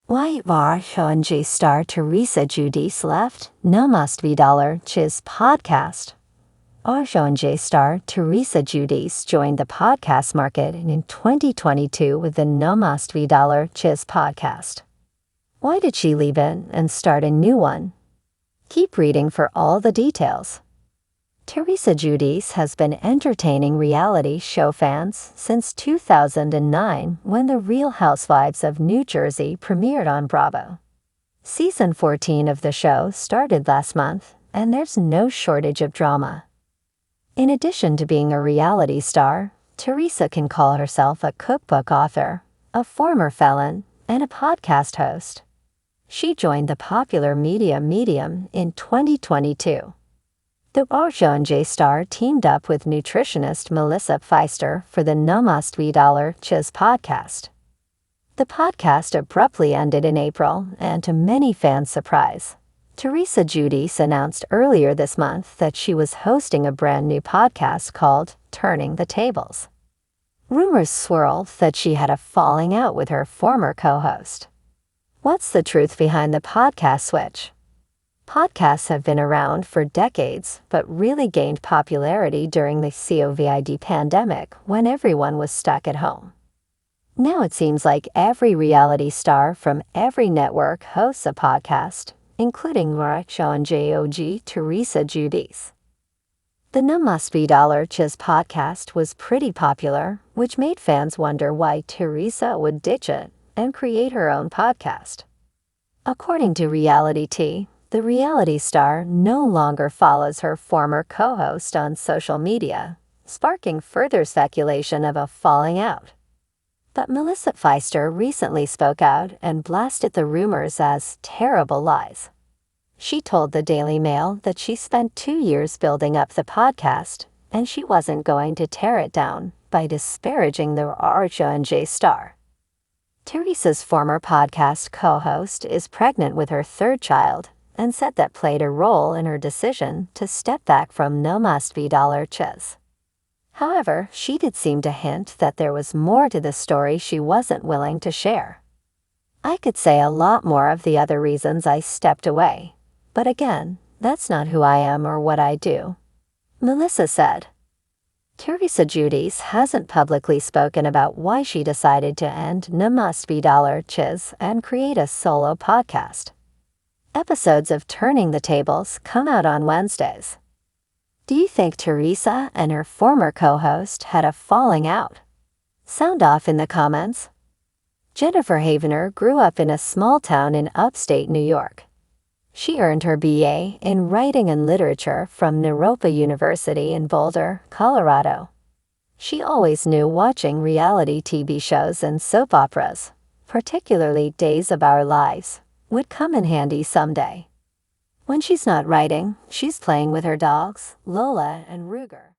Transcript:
Why var Giudice star Teresa Giudice left Namaste tches podcast. Giudice star Teresa Giudice joined the podcast market in 2022 with the Namaste tches podcast. Why did she leave it and start a new one? Keep reading for all the details. Teresa Giudice has been entertaining reality show fans since 2009 when The Real Housewives of New Jersey premiered on Bravo. Season 14 of the show started last month, and there's no shortage of drama. In addition to being a reality star, Teresa can call herself a cookbook author, a former felon, and a podcast host. She joined the popular media Medium in 2022. The Giudice star teamed up with nutritionist Melissa Pfeister for the Namaste tches podcast. The podcast abruptly ended in April, and to many fans' surprise, Teresa Giudice announced earlier this month that she was hosting a brand new podcast called Turning the Tables. Rumors swirl that she had a falling out with her former co-host. What's the truth behind the podcast switch? Podcasts have been around for decades, but really gained popularity during the COVID pandemic when everyone was stuck at home. Now it seems like every reality star from every network hosts a podcast, including Giudice Teresa Giudice. The Namaste tches podcast was pretty popular, which made fans wonder why Teresa would ditch it and create her own podcast. According to Reality T, the reality star no longer follows her former co-host on social media, sparking further speculation of a falling out. But Melissa Pfeister recently spoke out and blasted the rumors as terrible lies. She told the Daily Mail that she spent 2 years building up the podcast, and she wasn't going to tear it down by disparaging the Giudice star. Teresa's former podcast co-host is pregnant with her third child, and said that played a role in her decision to step back from Namaste tches. However, she did seem to hint that there was more to the story she wasn't willing to share. I could say a lot more of the other reasons I stepped away, but again, that's not who I am or what I do, Melissa said. Teresa Giudice hasn't publicly spoken about why she decided to end Namaste tches and create a solo podcast. Episodes of Turning the Tables come out on Wednesdays. Do you think Teresa and her former co-host had a falling out? Sound off in the comments. Jennifer Havener grew up in a small town in upstate New York. She earned her BA in Writing and Literature from Naropa University in Boulder, Colorado. She always knew watching reality TV shows and soap operas, particularly Days of Our Lives, would come in handy someday. When she's not writing, she's playing with her dogs, Lola and Ruger.